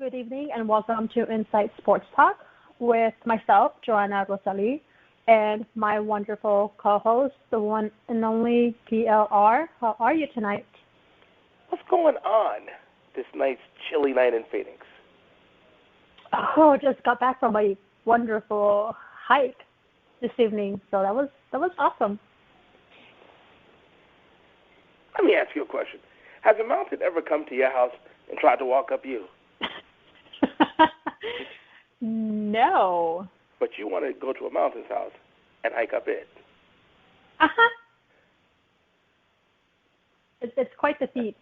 good evening, and welcome to Insight Sports Talk with myself, Joanna Roselli, and my wonderful co-host, the one and only PLR. How are you tonight? What's going on this nice chilly night in Phoenix? Oh, just got back from a wonderful hike this evening, so that was awesome. Let me ask you a question. Has a mountain ever come to your house and tried to walk up you? No. But you want to go to a mountain's house and hike up it. Uh-huh. It's quite the feat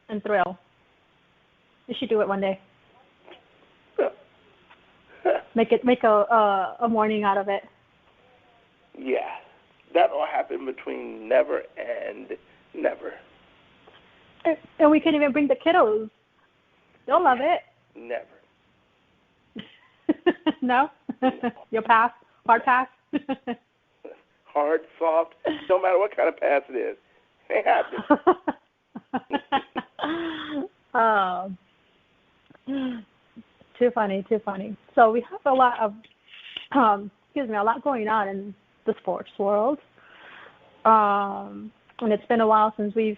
and thrill. You should do it one day. Make a morning out of it. Yeah. That all happened between never and never. And we can even bring the kiddos. They'll love it. Never. No? You'll pass? Hard pass? Hard, soft, no matter what kind of pass it is. It happens. Too funny. So we have a lot of, a lot going on in the sports world. And it's been a while since we've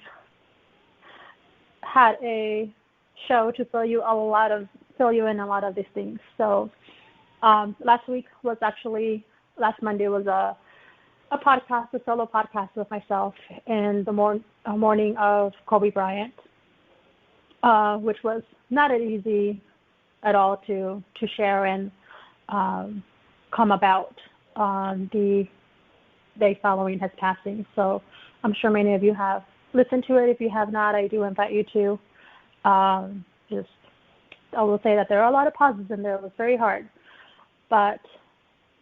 had a show to fill you in a lot of these things. So last Monday was a podcast, a solo podcast with myself in the morning of Kobe Bryant, which was not easy at all to share and come about the day following his passing. So I'm sure many of you have listened to it. If you have not, I do invite you to. I will say that there are a lot of pauses in there. It was very hard. But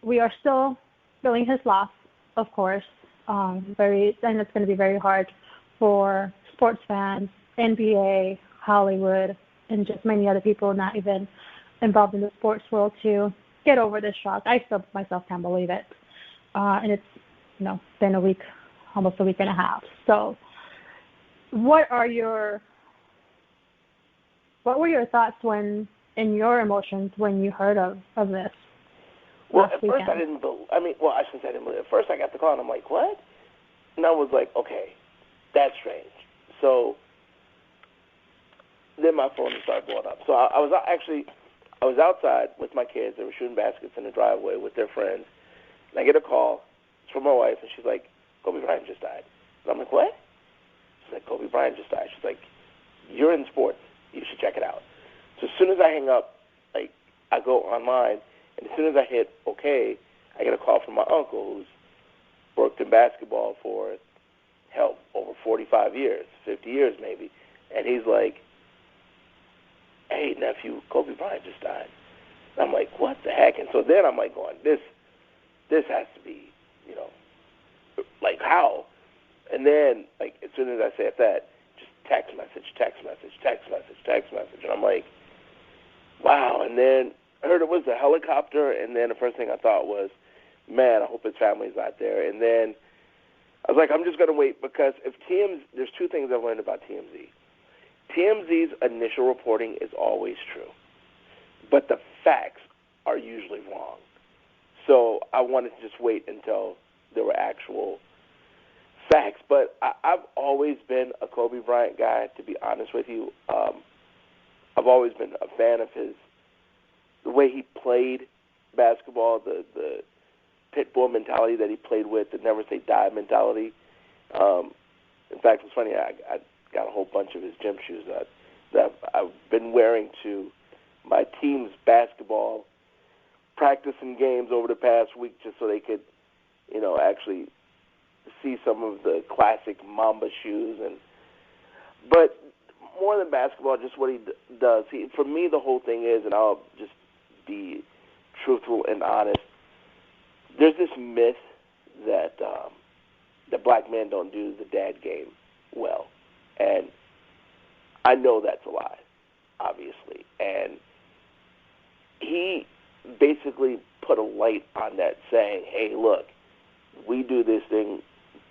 we are still feeling his loss, of course. And it's going to be very hard for sports fans, NBA, Hollywood, and just many other people not even involved in the sports world to get over this shock. I still myself can't believe it. And it's, been almost a week and a half. So what were your thoughts and your emotions when you heard of this? Well, at first I didn't believe. I shouldn't say I didn't believe. At first I got the call and I'm like, what? And I was like, okay, that's strange. So then my phone started blowing up. So I was outside with my kids. They were shooting baskets in the driveway with their friends. And I get a call. It's from my wife, and she's like, Kobe Bryant just died. And I'm like, what? She's like, Kobe Bryant just died. She's like, you're in sports. You should check it out. So as soon as I hang up, I go online, and as soon as I hit OK, I get a call from my uncle who's worked in basketball for, over 45 years, 50 years maybe. And he's like, hey, nephew, Kobe Bryant just died. And I'm like, what the heck? And so then I'm like going, this has to be, like how? And then, as soon as I said that, just text message. And I'm like, wow. And then I heard it was a helicopter, and then the first thing I thought was, man, I hope his family's out there. And then I was like, I'm just going to wait, because there's two things I've learned about TMZ. TMZ's initial reporting is always true, but the facts are usually wrong. So I wanted to just wait until there were actual facts. But I've always been a Kobe Bryant guy, to be honest with you. I've always been a fan of the way he played basketball, the pit bull mentality that he played with, the never say die mentality. In fact, it's funny, I got a whole bunch of his gym shoes that I've been wearing to my team's basketball practice and games over the past week, just so they could, actually see some of the classic Mamba shoes. But more than basketball, just what he does. For me, the whole thing is, and I'll just be truthful and honest, there's this myth that black men don't do the dad game well. And I know that's a lie, obviously. And he basically put a light on that, saying, hey, look, we do this thing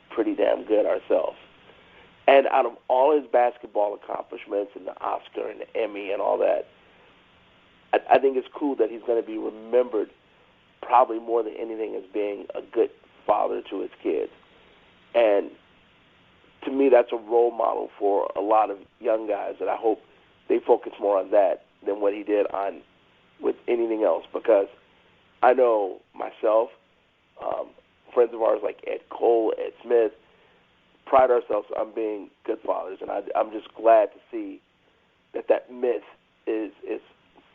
pretty damn good ourselves. And out of all his basketball accomplishments and the Oscar and the Emmy and all that, I think it's cool that he's going to be remembered probably more than anything as being a good father to his kids. And to me, that's a role model for a lot of young guys, and I hope they focus more on that than what he did on with anything else, because I know myself, friends of ours like Ed Cole, Ed Smith, pride ourselves on being good fathers, and I'm just glad to see that myth is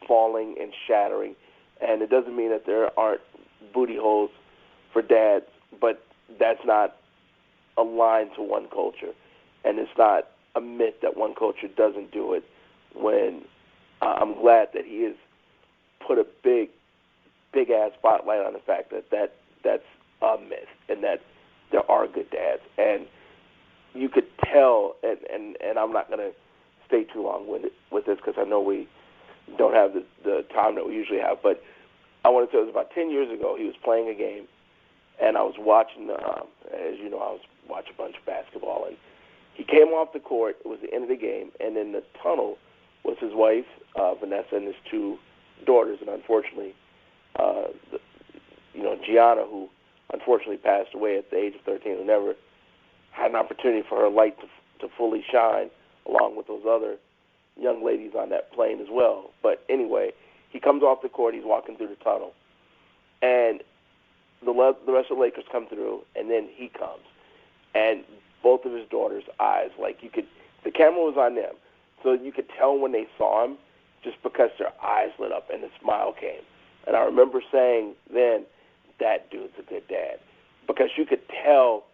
falling and shattering. And it doesn't mean that there aren't booty holes for dads, but that's not aligned to one culture, and it's not a myth that one culture doesn't do it. When I'm glad that he has put a big ass spotlight on the fact that's a myth, and that there are good dads. And you could tell, and I'm not going to stay too long with this because I know we don't have the time that we usually have, but I want to tell you, it was about 10 years ago, he was playing a game, and I was watching, as you know, I was watching a bunch of basketball, and he came off the court. It was the end of the game, and in the tunnel was his wife, Vanessa, and his two daughters, and unfortunately, Gianna, who unfortunately passed away at the age of 13, who never had an opportunity for her light to fully shine, along with those other young ladies on that plane as well. But anyway, he comes off the court, he's walking through the tunnel, and the rest of the Lakers come through, and then he comes. And both of his daughters' eyes, the camera was on them, so you could tell when they saw him just because their eyes lit up and the smile came. And I remember saying then, that dude's a good dad. Because you could tell,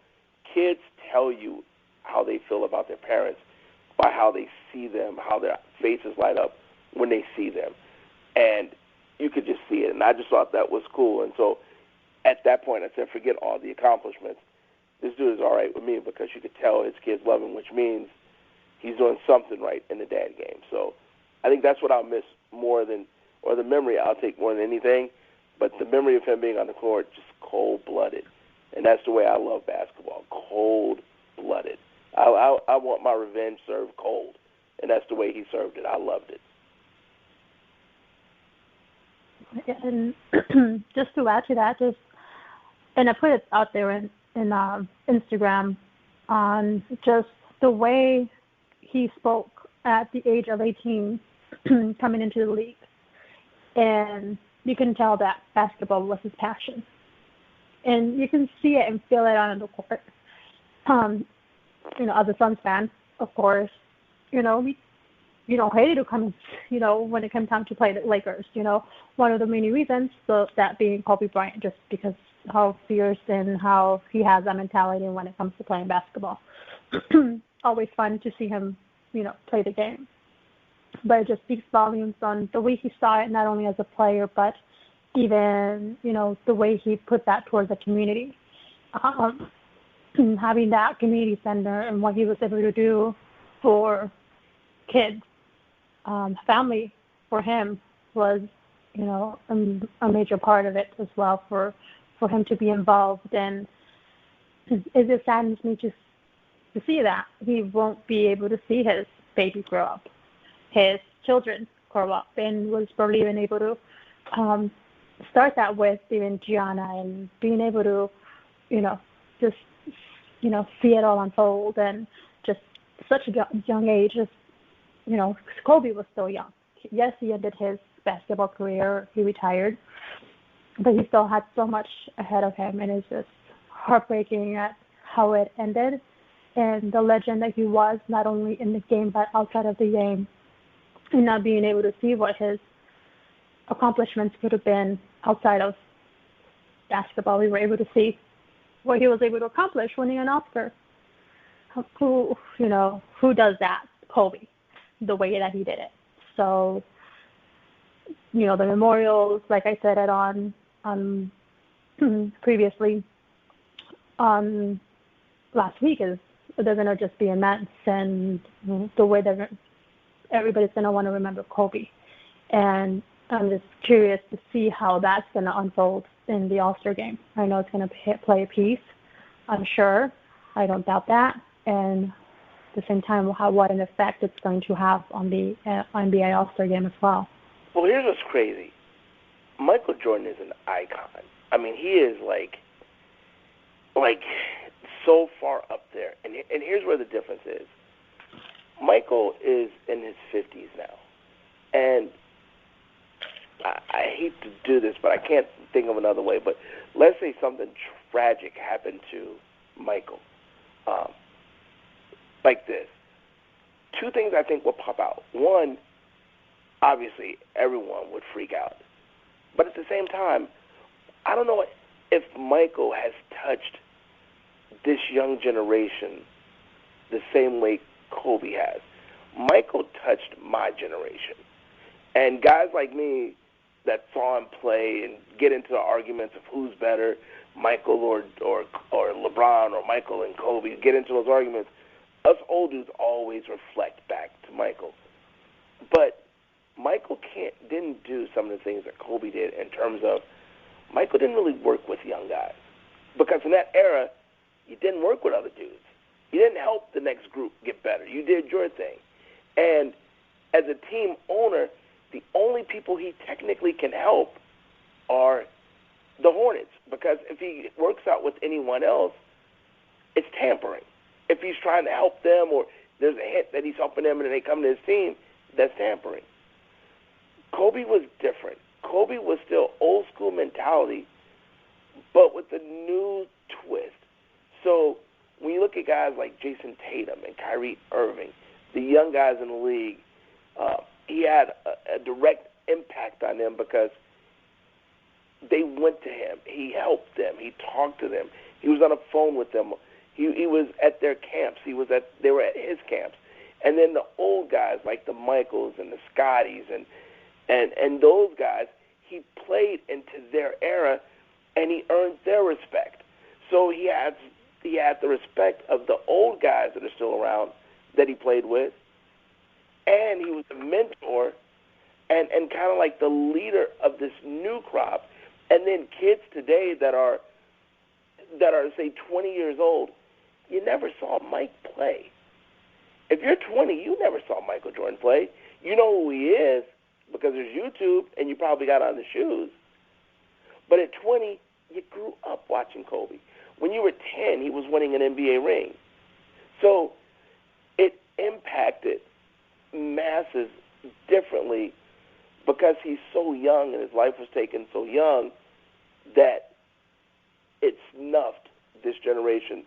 kids tell you how they feel about their parents by how they see them, how their faces light up when they see them. And you could just see it. And I just thought that was cool. And so at that point, I said, forget all the accomplishments. This dude is all right with me, because you could tell his kids love him, which means he's doing something right in the dad game. So I think that's what I'll miss more than, or the memory I'll take more than anything, but the memory of him being on the court, just cold-blooded. And that's the way I love basketball, cold-blooded. I want my revenge served cold, and that's the way he served it. I loved it. And just to add to that, and I put it out there in Instagram on just the way he spoke at the age of 18 coming into the league. And you can tell that basketball was his passion. And you can see it and feel it on the court. As a Suns fan, of course, we hated to come, when it came time to play the Lakers, one of the many reasons, so that being Kobe Bryant, just because how fierce and how he has that mentality when it comes to playing basketball. Always fun to see him, play the game. But it just speaks volumes on the way he saw it, not only as a player, but even, the way he put that towards the community. Having that community center and what he was able to do for kids, family for him was, a major part of it as well for him to be involved. And it just saddens me just to see that he won't be able to see his baby grow up, his children grow up, and was probably even able to start that with even Gianna, and being able to, just, see it all unfold. And just such a young age, just, Kobe was still young. Yes, he ended his basketball career, he retired, but he still had so much ahead of him, and it's just heartbreaking at how it ended, and the legend that he was, not only in the game but outside of the game, and not being able to see what his accomplishments could have been outside of basketball. We were able to see what he was able to accomplish, winning an Oscar. Who does that? Kobe, the way that he did it. So, the memorials, like I said it on previously, last week, they're going to just be immense, and the way that everybody's going to want to remember Kobe. And I'm just curious to see how that's going to unfold in the All-Star game. I know it's going to play a piece, I'm sure. I don't doubt that. And at the same time, what an effect it's going to have on the NBA All-Star game as well. Well, here's what's crazy. Michael Jordan is an icon. I mean, he is like so far up there. And here's where the difference is. Michael is in his 50s now. And I hate to do this, but I can't think of another way. But let's say something tragic happened to Michael. Like this. Two things I think will pop out. One, obviously, everyone would freak out. But at the same time, I don't know if Michael has touched this young generation the same way Kobe has. Michael touched my generation. And guys like me that saw him play and get into the arguments of who's better, Michael or LeBron or Michael and Kobe, get into those arguments, us old dudes always reflect back to Michael. But Michael didn't do some of the things that Kobe did in terms of Michael didn't really work with young guys. Because in that era, you didn't work with other dudes. You didn't help the next group get better. You did your thing. And as a team owner, the only people he technically can help are the Hornets. Because if he works out with anyone else, it's tampering. If he's trying to help them or there's a hint that he's helping them and then they come to his team, that's tampering. Kobe was different. Kobe was still old school mentality, but with a new twist. So when you look at guys like Jason Tatum and Kyrie Irving, the young guys in the league, he had a direct impact on them because they went to him. He helped them. He talked to them. He was on the phone with them. He was at their camps. They were at his camps. And then the old guys like the Michaels and the Scotties and those guys, he played into their era and he earned their respect. So he had the respect of the old guys that are still around that he played with, and he was a mentor and kind of like the leader of this new crop. And then kids today that are say 20 years old, you never saw Mike play. If you're 20, you never saw Michael Jordan play. You know who he is because there's YouTube and you probably got on the shoes. But at 20, you grew up watching Kobe. When you were 10, he was winning an NBA ring. So it impacted masses differently because he's so young and his life was taken so young that it snuffed this generation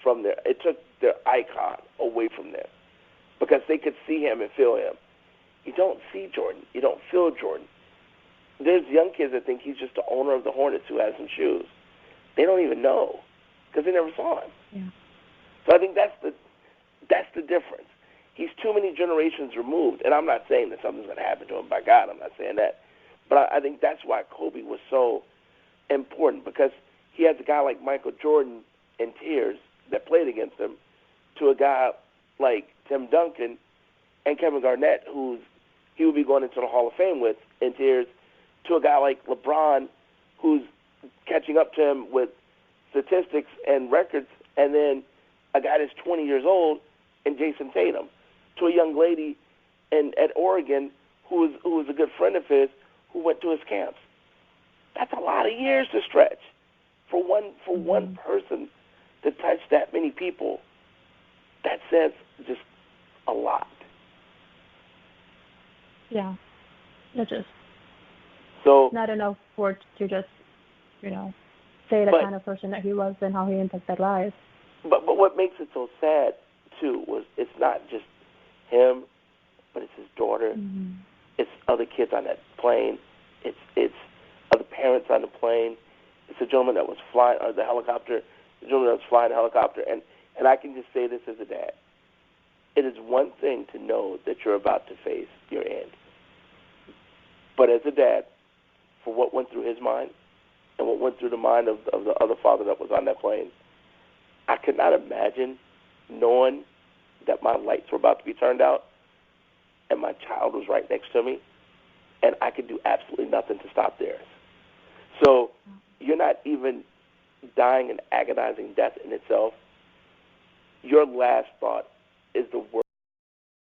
from there. It took their icon away from them because they could see him and feel him. You don't see Jordan. You don't feel Jordan. There's young kids that think he's just the owner of the Hornets who has some shoes. They don't even know because they never saw him. Yeah. So I think that's the difference. He's too many generations removed, and I'm not saying that something's going to happen to him by God. I'm not saying that. But I think that's why Kobe was so important because he has a guy like Michael Jordan in tears that played against him to a guy like Tim Duncan and Kevin Garnett, he will be going into the Hall of Fame with in tears, to a guy like LeBron who's catching up to him with statistics and records, and then a guy that's 20 years old and Jason Tatum, to a young lady at Oregon who was a good friend of his who went to his camps. That's a lot of years to stretch for one person to touch that many people. That says just a lot. Yeah, it just so not enough words to just say the kind of person that he was and how he impacted lives. But what makes it so sad too was it's not just him, but it's his daughter. Mm-hmm. It's other kids on that plane. It's other parents on the plane. It's a gentleman that was flying the helicopter. The gentleman that was flying the helicopter. And I can just say this as a dad. It is one thing to know that you're about to face your end. But as a dad, for what went through his mind and what went through the mind of the other father that was on that plane, I could not imagine knowing that my lights were about to be turned out and my child was right next to me and I could do absolutely nothing to stop theirs. So you're not even dying an agonizing death in itself. Your last thought is the